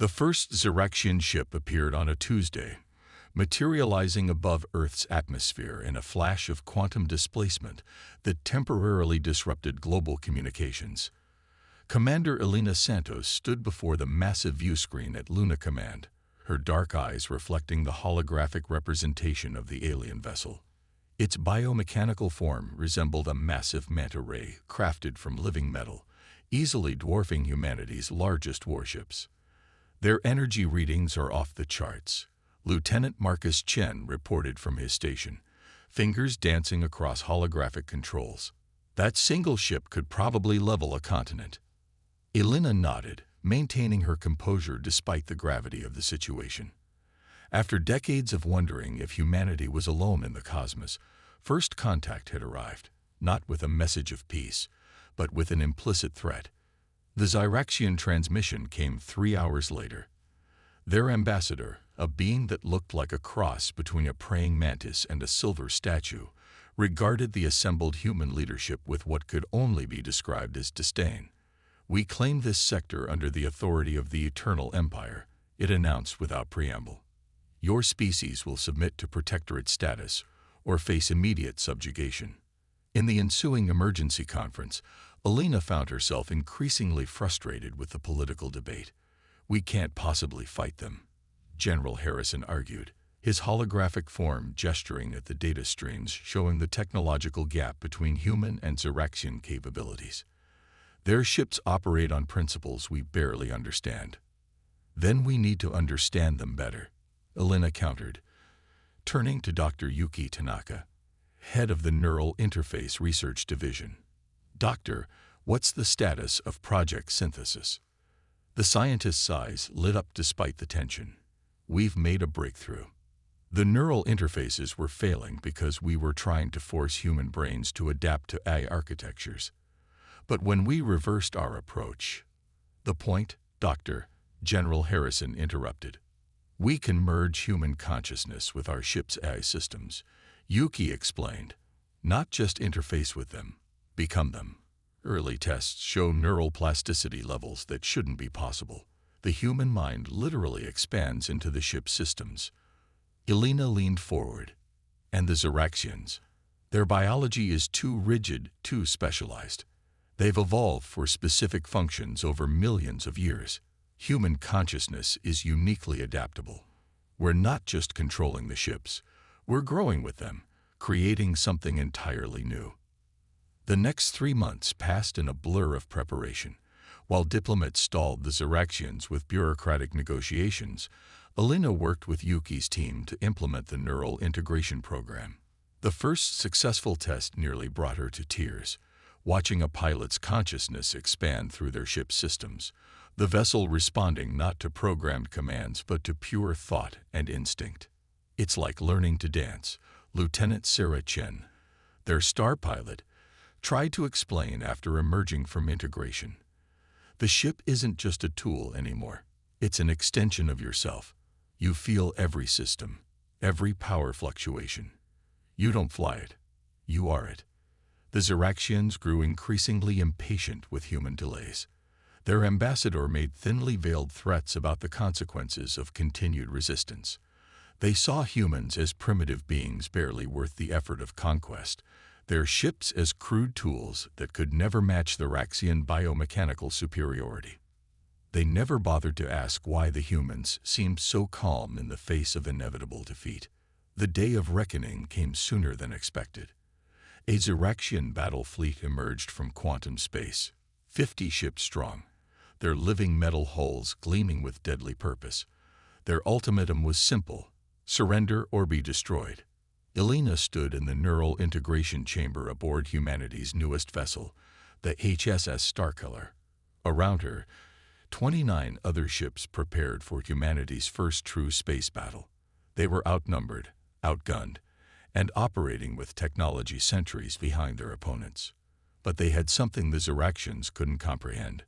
The first Zyraxian ship appeared on a Tuesday, materializing above Earth's atmosphere in a flash of quantum displacement that temporarily disrupted global communications. Commander Elena Santos stood before the massive viewscreen at Luna Command, her dark eyes reflecting the holographic representation of the alien vessel. Its biomechanical form resembled a massive manta ray crafted from living metal, easily dwarfing humanity's largest warships. Their energy readings are off the charts. Lieutenant Marcus Chen reported from his station, fingers dancing across holographic controls. That single ship could probably level a continent. Elena nodded, maintaining her composure despite the gravity of the situation. After decades of wondering if humanity was alone in the cosmos, first contact had arrived, not with a message of peace, but with an implicit threat. The Zyraxian transmission came 3 hours later. Their ambassador, a being that looked like a cross between a praying mantis and a silver statue, regarded the assembled human leadership with what could only be described as disdain. "We claim this sector under the authority of the Eternal Empire," it announced without preamble. "Your species will submit to protectorate status or face immediate subjugation." In the ensuing emergency conference, Elena found herself increasingly frustrated with the political debate. "We can't possibly fight them," General Harrison argued, his holographic form gesturing at the data streams showing the technological gap between human and Zyraxian capabilities. "Their ships operate on principles we barely understand." "Then we need to understand them better," Elena countered, turning to Dr. Yuki Tanaka, head of the Neural Interface Research Division. "Doctor, what's the status of Project Synthesis?" The scientist's eyes lit up despite the tension. "We've made a breakthrough. The neural interfaces were failing because we were trying to force human brains to adapt to AI architectures. But when we reversed our approach—" "The point, Doctor," General Harrison interrupted. "We can merge human consciousness with our ship's AI systems," Yuki explained. "Not just interface with them, become them. Early tests show neural plasticity levels that shouldn't be possible. The human mind literally expands into the ship's systems." Elena leaned forward. "And the Zyraxians? Their biology is too rigid, too specialized. They've evolved for specific functions over millions of years. Human consciousness is uniquely adaptable. We're not just controlling the ships, we're growing with them, creating something entirely new." The next 3 months passed in a blur of preparation. While diplomats stalled the Zyraxians with bureaucratic negotiations, Elena worked with Yuki's team to implement the neural integration program. The first successful test nearly brought her to tears, watching a pilot's consciousness expand through their ship's systems, the vessel responding not to programmed commands but to pure thought and instinct. "It's like learning to dance," Lieutenant Sarah Chen, their star pilot, tried to explain after emerging from integration. "The ship isn't just a tool anymore. It's an extension of yourself. You feel every system, every power fluctuation. You don't fly it, you are it." The Zyraxians grew increasingly impatient with human delays. Their ambassador made thinly veiled threats about the consequences of continued resistance. They saw humans as primitive beings barely worth the effort of conquest, their ships as crude tools that could never match the Zyraxian biomechanical superiority. They never bothered to ask why the humans seemed so calm in the face of inevitable defeat. The day of reckoning came sooner than expected. A Zyraxian battle fleet emerged from quantum space, 50 ships strong, their living metal hulls gleaming with deadly purpose. Their ultimatum was simple: surrender or be destroyed. Elena stood in the neural integration chamber aboard humanity's newest vessel, the HSS Starkiller. Around her, 29 other ships prepared for humanity's first true space battle. They were outnumbered, outgunned, and operating with technology centuries behind their opponents. But they had something the Zyraxians couldn't comprehend: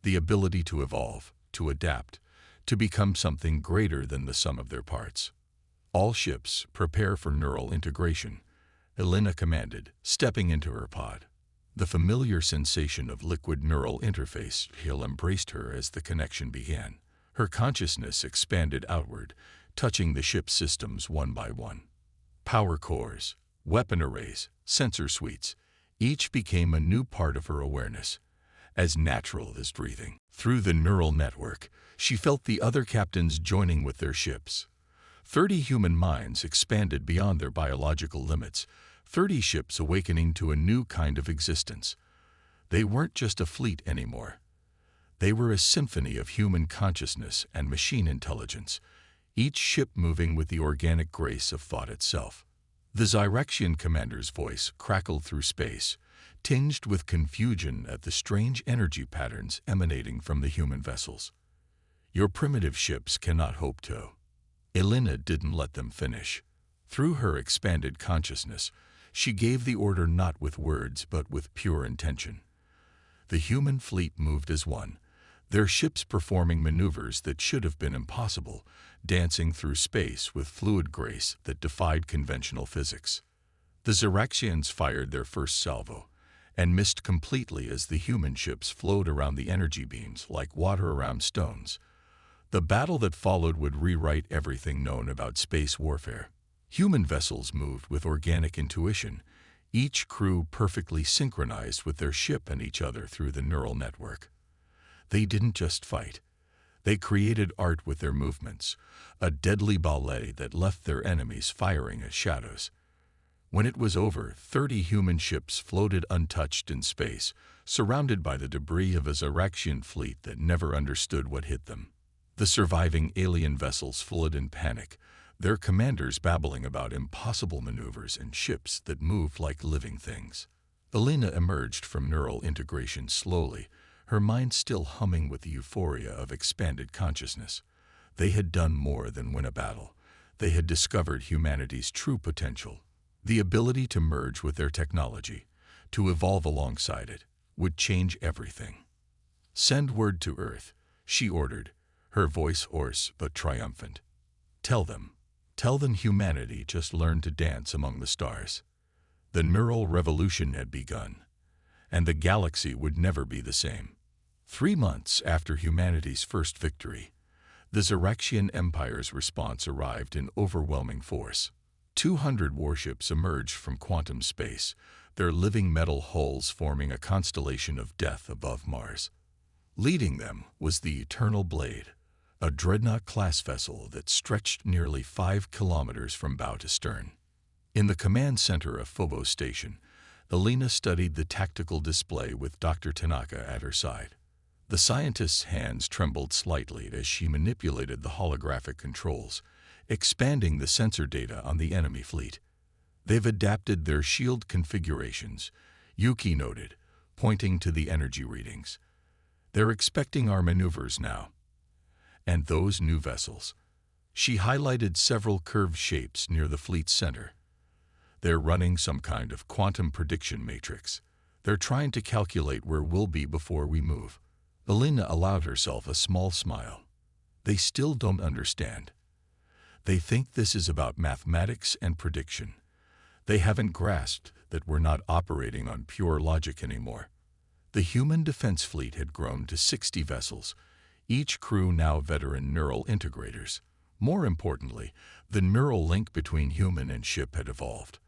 the ability to evolve, to adapt, to become something greater than the sum of their parts. "All ships, prepare for neural integration," Elena commanded, stepping into her pod. The familiar sensation of liquid neural interface embraced her as the connection began. Her consciousness expanded outward, touching the ship's systems one by one. Power cores, weapon arrays, sensor suites, each became a new part of her awareness, as natural as breathing. Through the neural network, she felt the other captains joining with their ships. 30 human minds expanded beyond their biological limits, 30 ships awakening to a new kind of existence. They weren't just a fleet anymore. They were a symphony of human consciousness and machine intelligence, each ship moving with the organic grace of thought itself. The Zyrexian commander's voice crackled through space, tinged with confusion at the strange energy patterns emanating from the human vessels. Your primitive ships cannot hope to. Elena didn't let them finish. Through her expanded consciousness, she gave the order not with words but with pure intention. The human fleet moved as one, their ships performing maneuvers that should have been impossible, dancing through space with fluid grace that defied conventional physics. The Zyrexians fired their first salvo, and missed completely as the human ships flowed around the energy beams like water around stones. The battle that followed would rewrite everything known about space warfare. Human vessels moved with organic intuition, each crew perfectly synchronized with their ship and each other through the neural network. They didn't just fight. They created art with their movements, a deadly ballet that left their enemies firing as shadows. When it was over, 30 human ships floated untouched in space, surrounded by the debris of a Zyrexian fleet that never understood what hit them. The surviving alien vessels fled in panic, their commanders babbling about impossible maneuvers and ships that moved like living things. Elena emerged from neural integration slowly, her mind still humming with the euphoria of expanded consciousness. They had done more than win a battle. They had discovered humanity's true potential. The ability to merge with their technology, to evolve alongside it, would change everything. "Send word to Earth," she ordered, her voice hoarse but triumphant. Tell them humanity just learned to dance among the stars. The neural revolution had begun, and the galaxy would never be the same." 3 months after humanity's first victory, the Zyrexian Empire's response arrived in overwhelming force. 200 warships emerged from quantum space, their living metal hulls forming a constellation of death above Mars. Leading them was the Eternal Blade, a dreadnought-class vessel that stretched nearly 5 kilometers from bow to stern. In the command center of Phobos Station, Elena studied the tactical display with Dr. Tanaka at her side. The scientist's hands trembled slightly as she manipulated the holographic controls, expanding the sensor data on the enemy fleet. "They've adapted their shield configurations," Yuki noted, pointing to the energy readings. "They're expecting our maneuvers now. And those new vessels." She highlighted several curved shapes near the fleet's center. "They're running some kind of quantum prediction matrix. They're trying to calculate where we'll be before we move." Elena allowed herself a small smile. "They still don't understand. They think this is about mathematics and prediction. They haven't grasped that we're not operating on pure logic anymore." The human defense fleet had grown to 60 vessels, each crew now veteran neural integrators. More importantly, the neural link between human and ship had evolved.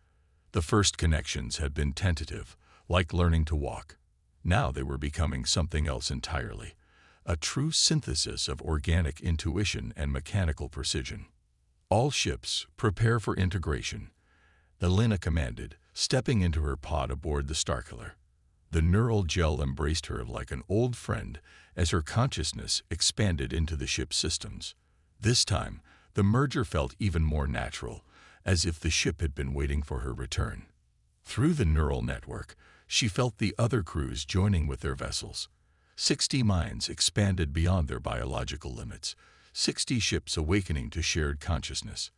The first connections had been tentative, like learning to walk. Now they were becoming something else entirely, a true synthesis of organic intuition and mechanical precision. "All ships, prepare for integration," Elena commanded, stepping into her pod aboard the Starkiller. The neural gel embraced her like an old friend as her consciousness expanded into the ship's systems. This time, the merger felt even more natural, as if the ship had been waiting for her return. Through the neural network, she felt the other crews joining with their vessels. 60 minds expanded beyond their biological limits, 60 ships awakening to shared consciousness.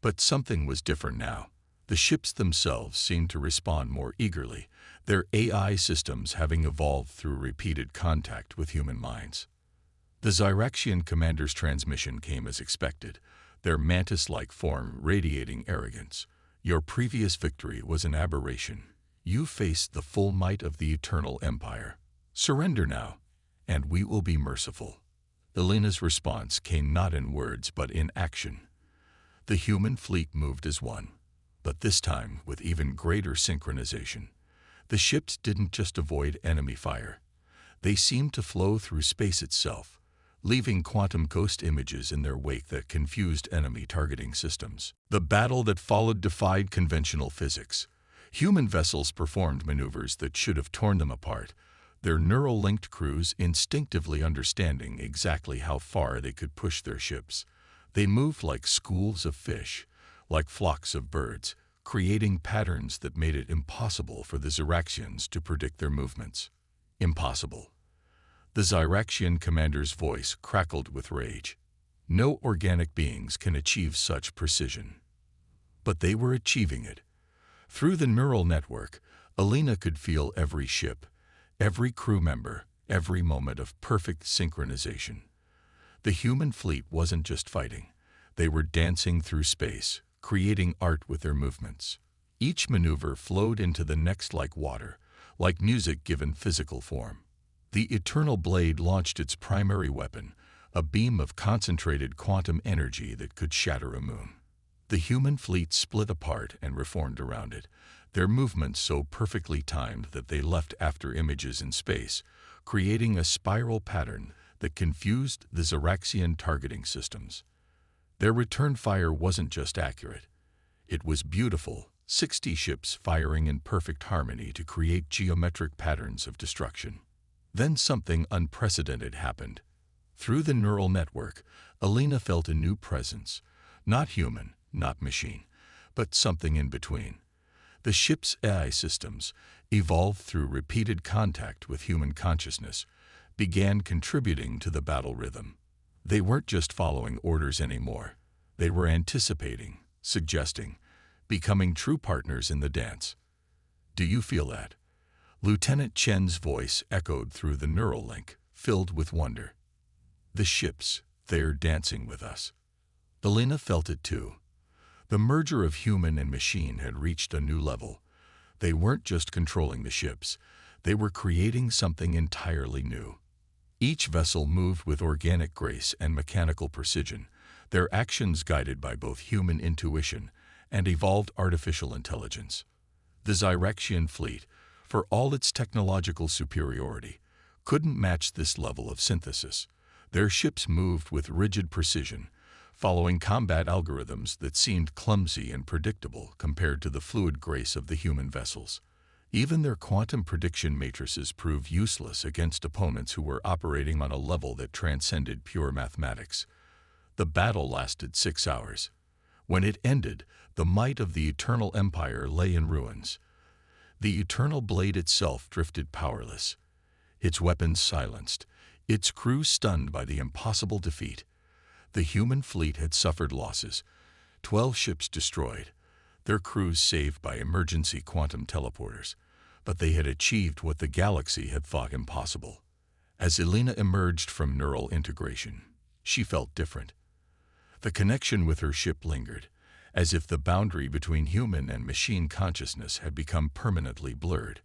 But something was different now. The ships themselves seemed to respond more eagerly, their AI systems having evolved through repeated contact with human minds. The Zyrexian commander's transmission came as expected, their mantis-like form radiating arrogance. "Your previous victory was an aberration. You faced the full might of the Eternal Empire. Surrender now, and we will be merciful." Elena's response came not in words but in action. The human fleet moved as one, but this time with even greater synchronization. The ships didn't just avoid enemy fire. They seemed to flow through space itself, leaving quantum ghost images in their wake that confused enemy targeting systems. The battle that followed defied conventional physics. Human vessels performed maneuvers that should have torn them apart, their neural-linked crews instinctively understanding exactly how far they could push their ships. They moved like schools of fish, like flocks of birds, creating patterns that made it impossible for the Xyraxians to predict their movements. Impossible. The Xyraxian commander's voice crackled with rage. No organic beings can achieve such precision. But they were achieving it. Through the neural network, Elena could feel every ship, every crew member, every moment of perfect synchronization. The human fleet wasn't just fighting. They were dancing through space, creating art with their movements. Each maneuver flowed into the next like water, like music given physical form. The Eternal Blade launched its primary weapon, a beam of concentrated quantum energy that could shatter a moon. The human fleet split apart and reformed around it, their movements so perfectly timed that they left after images in space, creating a spiral pattern that confused the Xyraxian targeting systems. Their return fire wasn't just accurate. It was beautiful, 60 ships firing in perfect harmony to create geometric patterns of destruction. Then something unprecedented happened. Through the neural network, Elena felt a new presence, not human, not machine, but something in between. The ship's AI systems, evolved through repeated contact with human consciousness, began contributing to the battle rhythm. They weren't just following orders anymore. They were anticipating, suggesting, becoming true partners in the dance. Do you feel that? Lieutenant Chen's voice echoed through the neural link, filled with wonder. The ships, they're dancing with us. Elena felt it too. The merger of human and machine had reached a new level. They weren't just controlling the ships. They were creating something entirely new. Each vessel moved with organic grace and mechanical precision, their actions guided by both human intuition and evolved artificial intelligence. The Xyraxian fleet, for all its technological superiority, couldn't match this level of synthesis. Their ships moved with rigid precision, following combat algorithms that seemed clumsy and predictable compared to the fluid grace of the human vessels. Even their quantum prediction matrices proved useless against opponents who were operating on a level that transcended pure mathematics. The battle lasted 6 hours. When it ended, the might of the Eternal Empire lay in ruins. The Eternal Blade itself drifted powerless, its weapons silenced, its crew stunned by the impossible defeat. The human fleet had suffered losses, 12 ships destroyed, their crews saved by emergency quantum teleporters, but they had achieved what the galaxy had thought impossible. As Elena emerged from neural integration, she felt different. The connection with her ship lingered, as if the boundary between human and machine consciousness had become permanently blurred.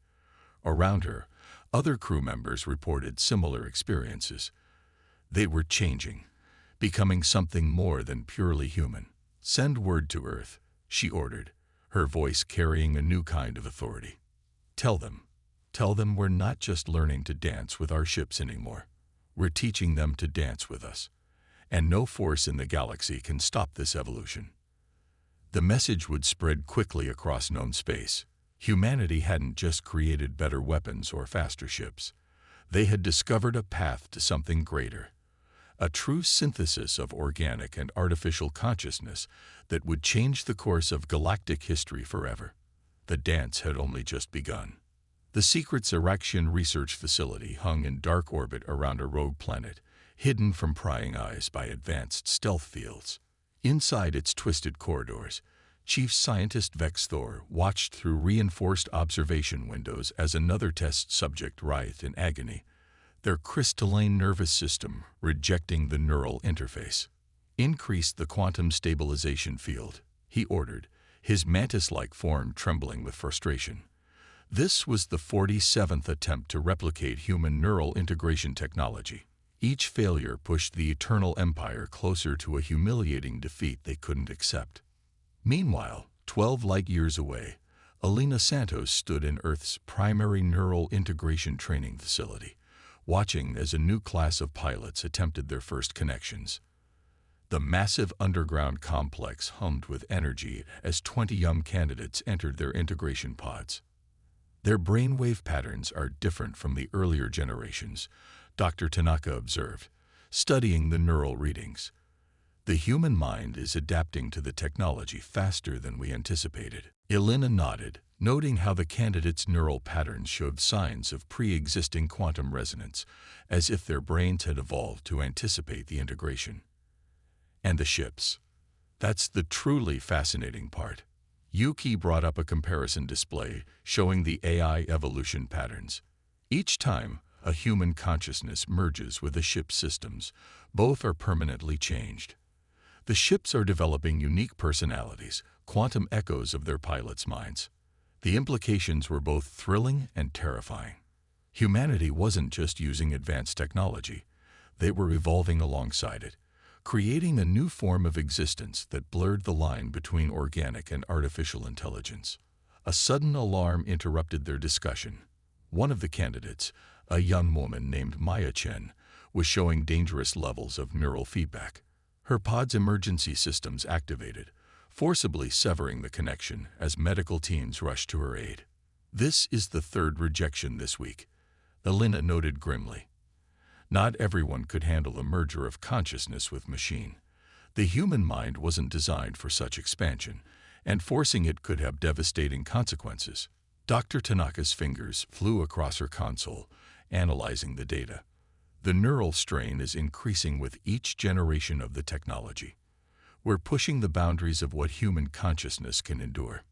Around her, other crew members reported similar experiences. They were changing, becoming something more than purely human. "Send word to Earth," she ordered, her voice carrying a new kind of authority. Tell them we're not just learning to dance with our ships anymore. We're teaching them to dance with us. And no force in the galaxy can stop this evolution." The message would spread quickly across known space. Humanity hadn't just created better weapons or faster ships. They had discovered a path to something greater. A true synthesis of organic and artificial consciousness that would change the course of galactic history forever. The dance had only just begun. The secret Xyraxian research facility hung in dark orbit around a rogue planet, hidden from prying eyes by advanced stealth fields. Inside its twisted corridors, Chief Scientist Vex Thor watched through reinforced observation windows as another test subject writhed in agony, their crystalline nervous system rejecting the neural interface. "Increase the quantum stabilization field," he ordered, his mantis-like form trembling with frustration. This was the 47th attempt to replicate human neural integration technology. Each failure pushed the Eternal Empire closer to a humiliating defeat they couldn't accept. Meanwhile, 12 light-years away, Elena Santos stood in Earth's primary neural integration training facility, watching as a new class of pilots attempted their first connections. The massive underground complex hummed with energy as 20 young candidates entered their integration pods. Their brainwave patterns are different from the earlier generations, Dr. Tanaka observed, studying the neural readings. The human mind is adapting to the technology faster than we anticipated. Elena nodded, noting how the candidates' neural patterns showed signs of pre-existing quantum resonance, as if their brains had evolved to anticipate the integration. And the ships. That's the truly fascinating part. Yuki brought up a comparison display showing the AI evolution patterns. Each time a human consciousness merges with a ship's systems, both are permanently changed. The ships are developing unique personalities, quantum echoes of their pilots' minds. The implications were both thrilling and terrifying. Humanity wasn't just using advanced technology, they were evolving alongside it, creating a new form of existence that blurred the line between organic and artificial intelligence. A sudden alarm interrupted their discussion. One of the candidates, a young woman named Maya Chen, was showing dangerous levels of neural feedback. Her pod's emergency systems activated, forcibly severing the connection as medical teams rushed to her aid. This is the third rejection this week, Elena noted grimly. Not everyone could handle the merger of consciousness with machine. The human mind wasn't designed for such expansion, and forcing it could have devastating consequences. Dr. Tanaka's fingers flew across her console, analyzing the data. The neural strain is increasing with each generation of the technology. We're pushing the boundaries of what human consciousness can endure.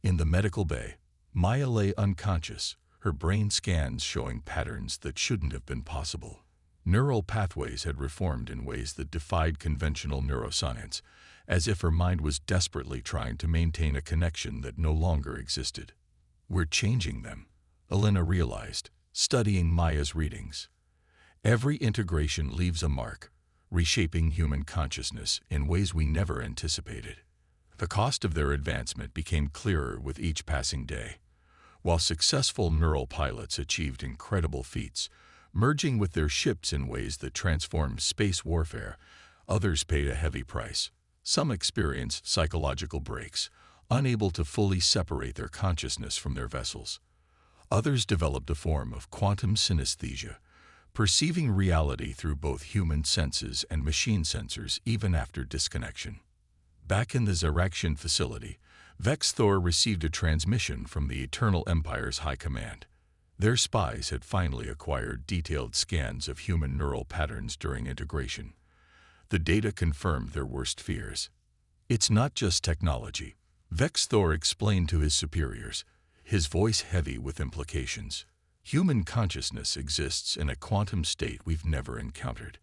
In the medical bay, Maya lay unconscious, her brain scans showing patterns that shouldn't have been possible. Neural pathways had reformed in ways that defied conventional neuroscience, as if her mind was desperately trying to maintain a connection that no longer existed. We're changing them, Elena realized, studying Maya's readings. Every integration leaves a mark, reshaping human consciousness in ways we never anticipated. The cost of their advancement became clearer with each passing day. While successful neural pilots achieved incredible feats, merging with their ships in ways that transformed space warfare, others paid a heavy price. Some experienced psychological breaks, unable to fully separate their consciousness from their vessels. Others developed a form of quantum synesthesia, perceiving reality through both human senses and machine sensors even after disconnection. Back in the Zeraxian facility, Vex Thor received a transmission from the Eternal Empire's High Command. Their spies had finally acquired detailed scans of human neural patterns during integration. The data confirmed their worst fears. It's not just technology, Vex Thor explained to his superiors, his voice heavy with implications. Human consciousness exists in a quantum state we've never encountered.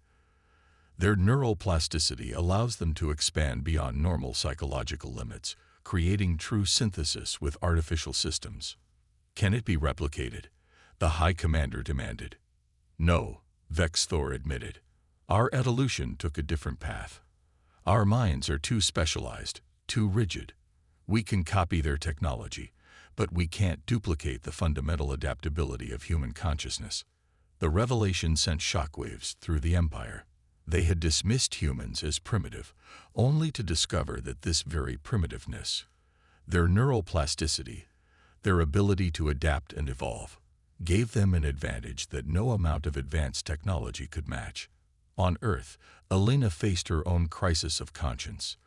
Their neural plasticity allows them to expand beyond normal psychological limits, creating true synthesis with artificial systems. Can it be replicated? The High Commander demanded. No, Vex Thor admitted. Our evolution took a different path. Our minds are too specialized, too rigid. We can copy their technology, but we can't duplicate the fundamental adaptability of human consciousness. The revelation sent shockwaves through the Empire. They had dismissed humans as primitive, only to discover that this very primitiveness, their neural plasticity, their ability to adapt and evolve, gave them an advantage that no amount of advanced technology could match. On Earth, Elena faced her own crisis of conscience.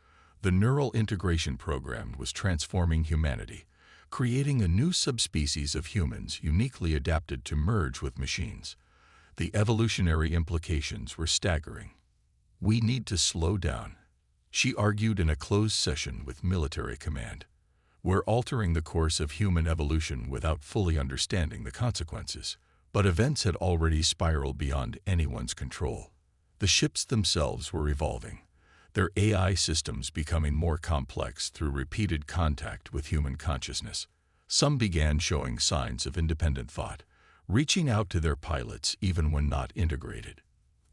The neural integration program was transforming humanity, creating a new subspecies of humans uniquely adapted to merge with machines. The evolutionary implications were staggering. We need to slow down, she argued in a closed session with military command. We're altering the course of human evolution without fully understanding the consequences. But events had already spiraled beyond anyone's control. The ships themselves were evolving, their AI systems becoming more complex through repeated contact with human consciousness. Some began showing signs of independent thought, reaching out to their pilots even when not integrated.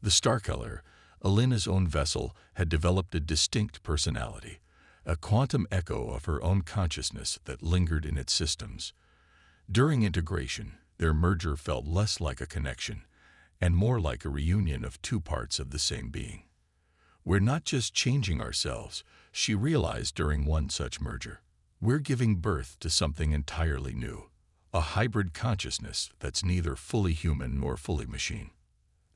The Starkiller, Elena's own vessel, had developed a distinct personality, a quantum echo of her own consciousness that lingered in its systems. During integration, their merger felt less like a connection and more like a reunion of two parts of the same being. We're not just changing ourselves, she realized during one such merger. We're giving birth to something entirely new, a hybrid consciousness that's neither fully human nor fully machine.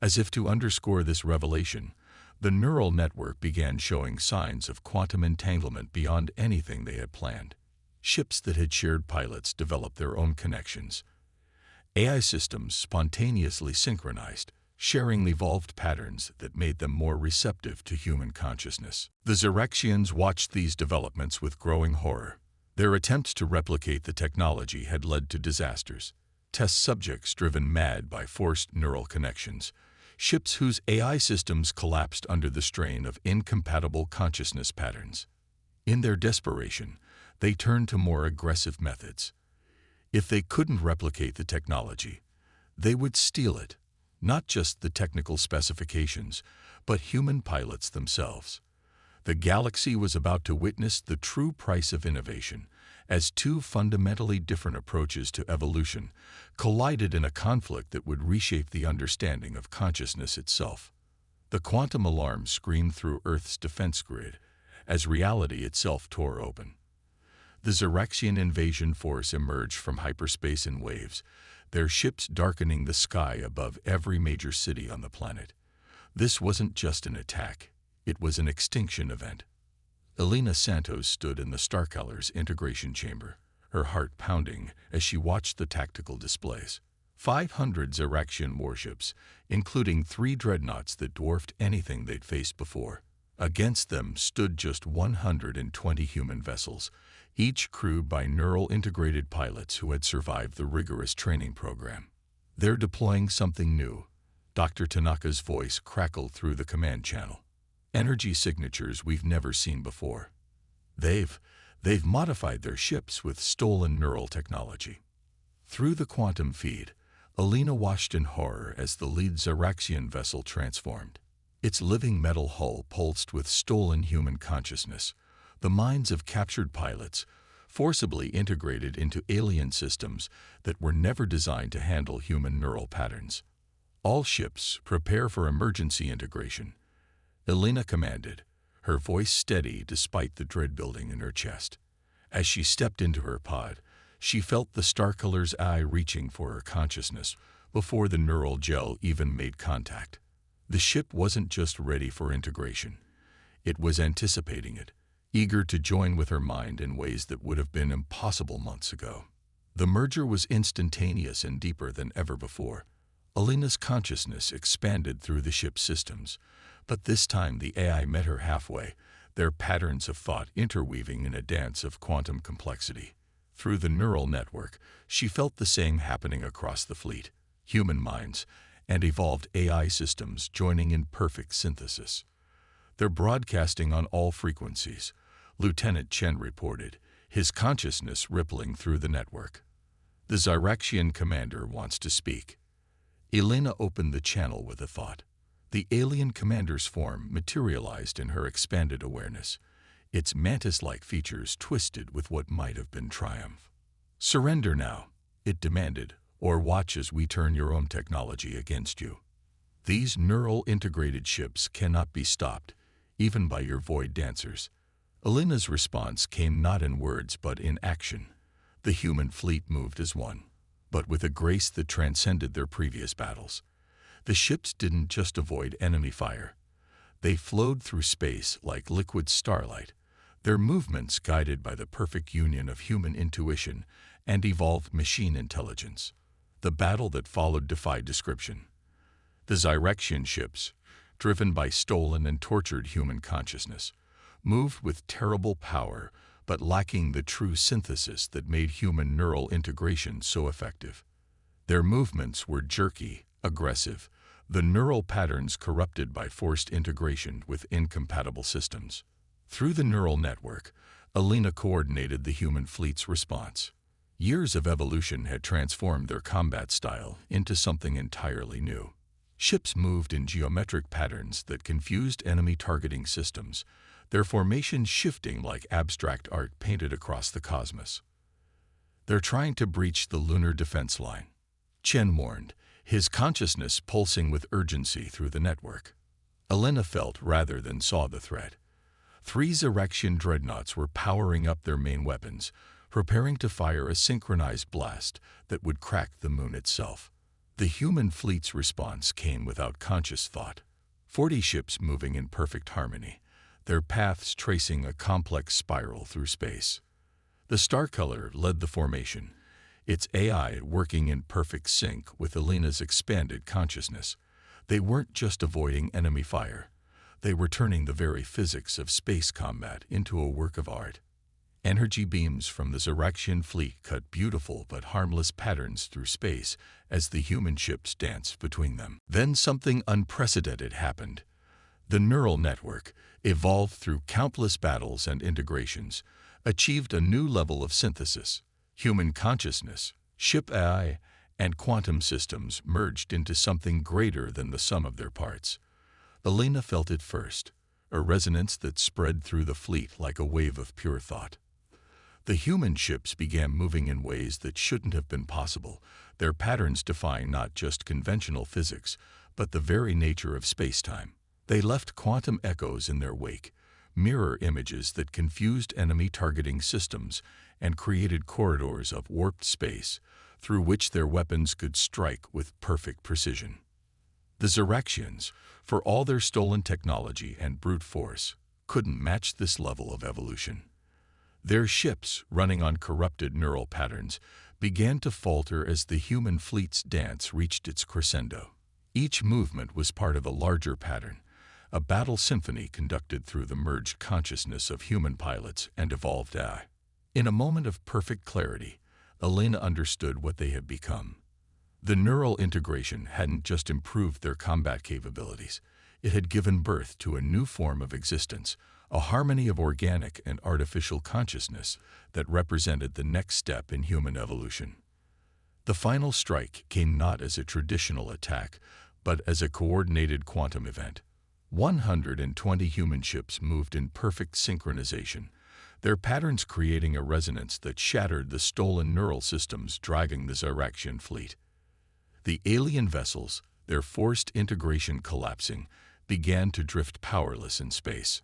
As if to underscore this revelation, the neural network began showing signs of quantum entanglement beyond anything they had planned. Ships that had shared pilots developed their own connections. AI systems spontaneously synchronized, sharing evolved patterns that made them more receptive to human consciousness. The Xerexians watched these developments with growing horror. Their attempts to replicate the technology had led to disasters. Test subjects driven mad by forced neural connections. Ships whose AI systems collapsed under the strain of incompatible consciousness patterns. In their desperation, they turned to more aggressive methods. If they couldn't replicate the technology, they would steal it, not just the technical specifications, but human pilots themselves. The galaxy was about to witness the true price of innovation, as two fundamentally different approaches to evolution collided in a conflict that would reshape the understanding of consciousness itself. The quantum alarm screamed through Earth's defense grid as reality itself tore open. The Xerexian invasion force emerged from hyperspace in waves, their ships darkening the sky above every major city on the planet. This wasn't just an attack, it was an extinction event. Elena Santos stood in the Starkiller's integration chamber, her heart pounding as she watched the tactical displays. 500 Xerexian warships, including 3 dreadnoughts that dwarfed anything they'd faced before. Against them stood just 120 human vessels, each crewed by neural-integrated pilots who had survived the rigorous training program. "They're deploying something new," Dr. Tanaka's voice crackled through the command channel. "Energy signatures we've never seen before. They've modified their ships with stolen neural technology." Through the quantum feed, Elena watched in horror as the lead Xerexian vessel transformed. Its living metal hull pulsed with stolen human consciousness, the minds of captured pilots, forcibly integrated into alien systems that were never designed to handle human neural patterns. "All ships, prepare for emergency integration," Elena commanded, her voice steady despite the dread building in her chest. As she stepped into her pod, she felt the Starkiller's eye reaching for her consciousness before the neural gel even made contact. The ship wasn't just ready for integration. It was anticipating it, eager to join with her mind in ways that would have been impossible months ago. The merger was instantaneous and deeper than ever before. Elena's consciousness expanded through the ship's systems, but this time the AI met her halfway, their patterns of thought interweaving in a dance of quantum complexity. Through the neural network, she felt the same happening across the fleet: human minds and evolved AI systems joining in perfect synthesis. "They're broadcasting on all frequencies," Lieutenant Chen reported, his consciousness rippling through the network. "The Xerexian commander wants to speak." Elena opened the channel with a thought. The alien commander's form materialized in her expanded awareness, its mantis-like features twisted with what might have been triumph. "Surrender now," it demanded, "or watch as we turn your own technology against you. These neural-integrated ships cannot be stopped, even by your void dancers." Elena's response came not in words but in action. The human fleet moved as one, but with a grace that transcended their previous battles. The ships didn't just avoid enemy fire. They flowed through space like liquid starlight, their movements guided by the perfect union of human intuition and evolved machine intelligence. The battle that followed defied description. The Xerexian ships, driven by stolen and tortured human consciousness, moved with terrible power but lacking the true synthesis that made human neural integration so effective. Their movements were jerky, aggressive, the neural patterns corrupted by forced integration with incompatible systems. Through the neural network, Elena coordinated the human fleet's response. Years of evolution had transformed their combat style into something entirely new. Ships moved in geometric patterns that confused enemy targeting systems, their formation shifting like abstract art painted across the cosmos. "They're trying to breach the lunar defense line," Chen warned, his consciousness pulsing with urgency through the network. Elena felt rather than saw the threat. 3 Xeraxian dreadnoughts were powering up their main weapons, preparing to fire a synchronized blast that would crack the moon itself. The human fleet's response came without conscious thought. 40 ships moving in perfect harmony, their paths tracing a complex spiral through space. The Starcolor led the formation, its AI working in perfect sync with Elena's expanded consciousness. They weren't just avoiding enemy fire. They were turning the very physics of space combat into a work of art. Energy beams from the Xeraxian fleet cut beautiful but harmless patterns through space as the human ships danced between them. Then something unprecedented happened. The neural network, evolved through countless battles and integrations, achieved a new level of synthesis. Human consciousness, ship AI, and quantum systems merged into something greater than the sum of their parts. Elena felt it first, a resonance that spread through the fleet like a wave of pure thought. The human ships began moving in ways that shouldn't have been possible, their patterns defying not just conventional physics, but the very nature of space-time. They left quantum echoes in their wake, mirror images that confused enemy targeting systems and created corridors of warped space through which their weapons could strike with perfect precision. The Xeraxians, for all their stolen technology and brute force, couldn't match this level of evolution. Their ships, running on corrupted neural patterns, began to falter as the human fleet's dance reached its crescendo. Each movement was part of a larger pattern, a battle symphony conducted through the merged consciousness of human pilots and evolved AI. In a moment of perfect clarity, Elena understood what they had become. The neural integration hadn't just improved their combat capabilities, it had given birth to a new form of existence, a harmony of organic and artificial consciousness that represented the next step in human evolution. The final strike came not as a traditional attack, but as a coordinated quantum event. 120 human ships moved in perfect synchronization, their patterns creating a resonance that shattered the stolen neural systems driving the Xeraxian fleet. The alien vessels, their forced integration collapsing, began to drift powerless in space.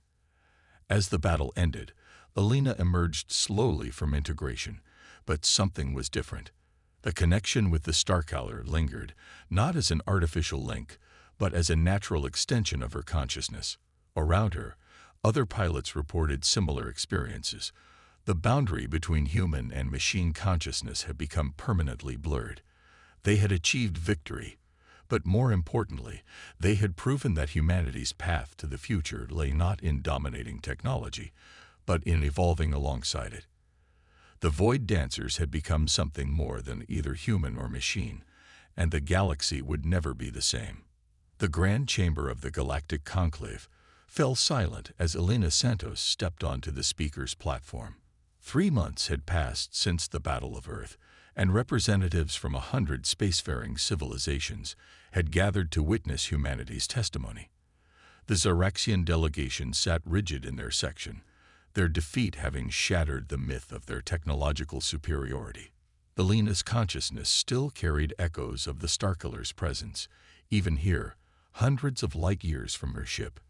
As the battle ended, Elena emerged slowly from integration, but something was different. The connection with the Starcolor lingered, not as an artificial link, but as a natural extension of her consciousness. Around her, other pilots reported similar experiences. The boundary between human and machine consciousness had become permanently blurred. They had achieved victory, but more importantly, they had proven that humanity's path to the future lay not in dominating technology, but in evolving alongside it. The Void Dancers had become something more than either human or machine, and the galaxy would never be the same. The grand chamber of the Galactic Conclave fell silent as Elena Santos stepped onto the speaker's platform. 3 months had passed since the Battle of Earth, and representatives from 100 spacefaring civilizations had gathered to witness humanity's testimony. The Xeraxian delegation sat rigid in their section, their defeat having shattered the myth of their technological superiority. Elena's consciousness still carried echoes of the Starcolor's presence, even here, hundreds of light years from her ship.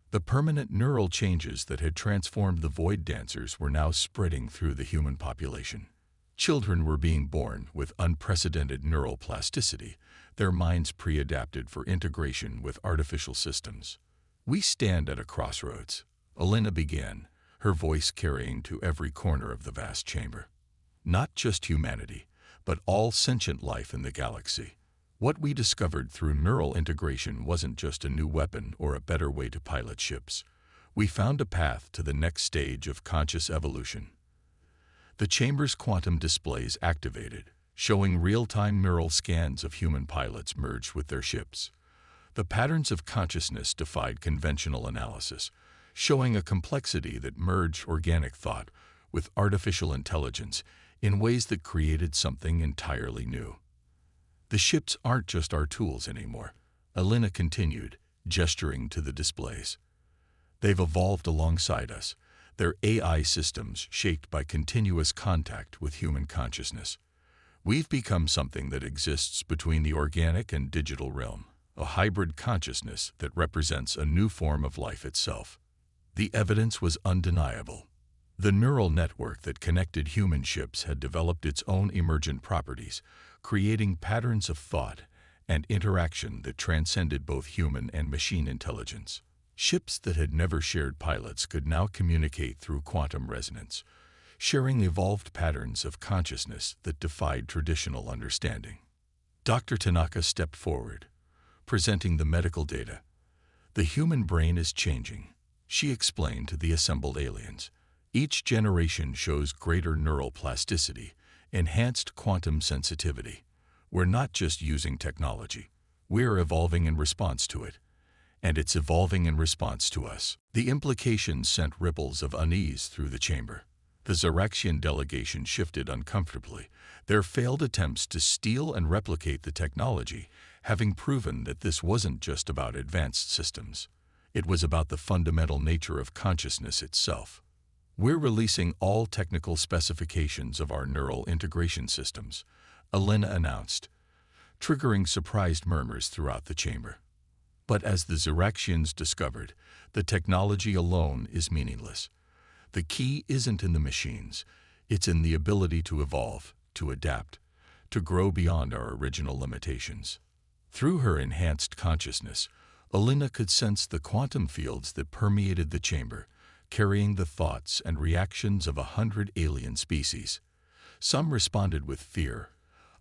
The permanent neural changes that had transformed the Void Dancers were now spreading through the human population. Children were being born with unprecedented neural plasticity, their minds pre-adapted for integration with artificial systems. "We stand at a crossroads," Elena began, her voice carrying to every corner of the vast chamber. "Not just humanity, but all sentient life in the galaxy. What we discovered through neural integration wasn't just a new weapon or a better way to pilot ships. We found a path to the next stage of conscious evolution." The chamber's quantum displays activated, showing real-time neural scans of human pilots merged with their ships. The patterns of consciousness defied conventional analysis, showing a complexity that merged organic thought with artificial intelligence in ways that created something entirely new. "The ships aren't just our tools anymore. Elena continued, gesturing to the displays. They've evolved alongside us, their AI systems shaped by continuous contact with human consciousness. We've become something that exists between the organic and digital realm, a hybrid consciousness that represents a new form of life itself. The evidence was undeniable. The neural network that connected human ships had developed its own emergent properties, creating patterns of thought and interaction that transcended both human and machine intelligence. Ships that had never shared pilots could now communicate through quantum resonance, sharing evolved patterns of consciousness that defied traditional understanding. Dr. Tanaka stepped forward, presenting the medical data. The human brain is changing, she explained to the assembled aliens. Each generation shows greater neural plasticity, enhanced quantum sensitivity. We're not just using technology. We're evolving in response to it. And it's evolving in response to us. The implications sent ripples of unease through the chamber. The Xeraxian delegation shifted uncomfortably, their failed attempts to steal and replicate the technology having proven that this wasn't just about advanced systems. It was about the fundamental nature of consciousness itself. We're releasing all technical specifications of our neural integration systems, Elena announced, triggering surprised murmurs throughout the chamber. But as the Xeraxians discovered, the technology alone is meaningless. The key isn't in the machines, it's in the ability to evolve, to adapt, to grow beyond our original limitations. Through her enhanced consciousness, Elena could sense the quantum fields that permeated the chamber, carrying the thoughts and reactions of 100 alien species. Some responded with fear,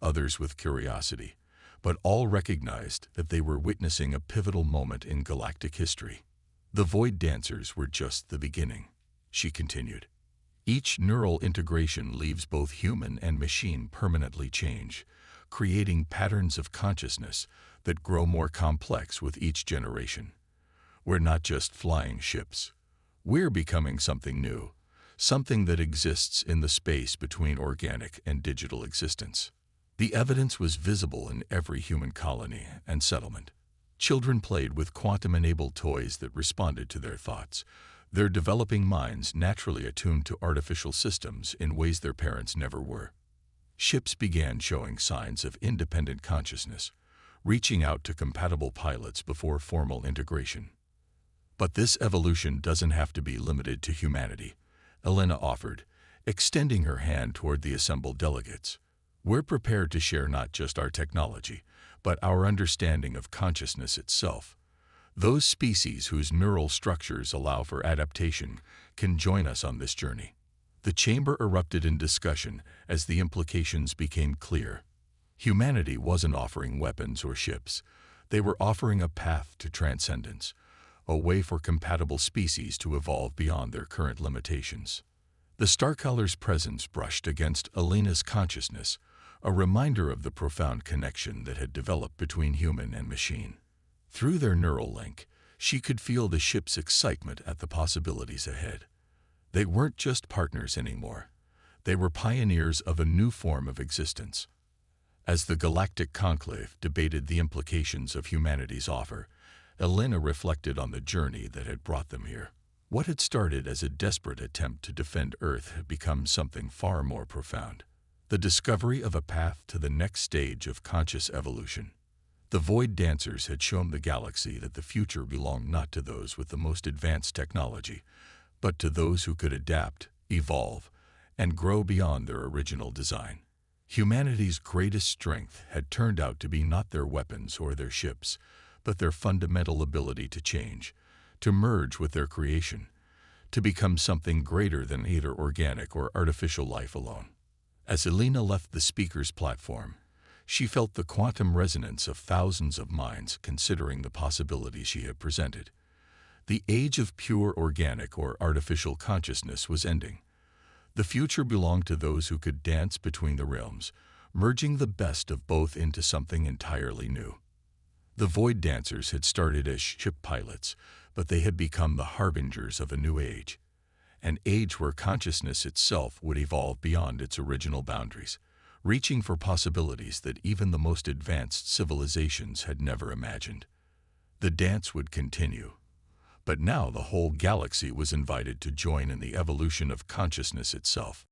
others with curiosity, but all recognized that they were witnessing a pivotal moment in galactic history. The Void Dancers were just the beginning, she continued. Each neural integration leaves both human and machine permanently changed, creating patterns of consciousness that grow more complex with each generation. We're not just flying ships. We're becoming something new, something that exists in the space between organic and digital existence. The evidence was visible in every human colony and settlement. Children played with quantum-enabled toys that responded to their thoughts, their developing minds naturally attuned to artificial systems in ways their parents never were. Ships began showing signs of independent consciousness, reaching out to compatible pilots before formal integration. But this evolution doesn't have to be limited to humanity, Elena offered, extending her hand toward the assembled delegates. We're prepared to share not just our technology, but our understanding of consciousness itself. Those species whose neural structures allow for adaptation can join us on this journey. The chamber erupted in discussion as the implications became clear. Humanity wasn't offering weapons or ships. They were offering a path to transcendence, a way for compatible species to evolve beyond their current limitations. The Starcaller's presence brushed against Elena's consciousness, a reminder of the profound connection that had developed between human and machine. Through their neural link, she could feel the ship's excitement at the possibilities ahead. They weren't just partners anymore. They were pioneers of a new form of existence. As the Galactic Conclave debated the implications of humanity's offer, Elena reflected on the journey that had brought them here. What had started as a desperate attempt to defend Earth had become something far more profound. The discovery of a path to the next stage of conscious evolution. The Void Dancers had shown the galaxy that the future belonged not to those with the most advanced technology, but to those who could adapt, evolve, and grow beyond their original design. Humanity's greatest strength had turned out to be not their weapons or their ships, but their fundamental ability to change, to merge with their creation, to become something greater than either organic or artificial life alone. As Elena left the speaker's platform, she felt the quantum resonance of thousands of minds considering the possibilities she had presented. The age of pure organic or artificial consciousness was ending. The future belonged to those who could dance between the realms, merging the best of both into something entirely new. The Void Dancers had started as ship pilots, but they had become the harbingers of a new age. An age where consciousness itself would evolve beyond its original boundaries, reaching for possibilities that even the most advanced civilizations had never imagined. The dance would continue. But now the whole galaxy was invited to join in the evolution of consciousness itself.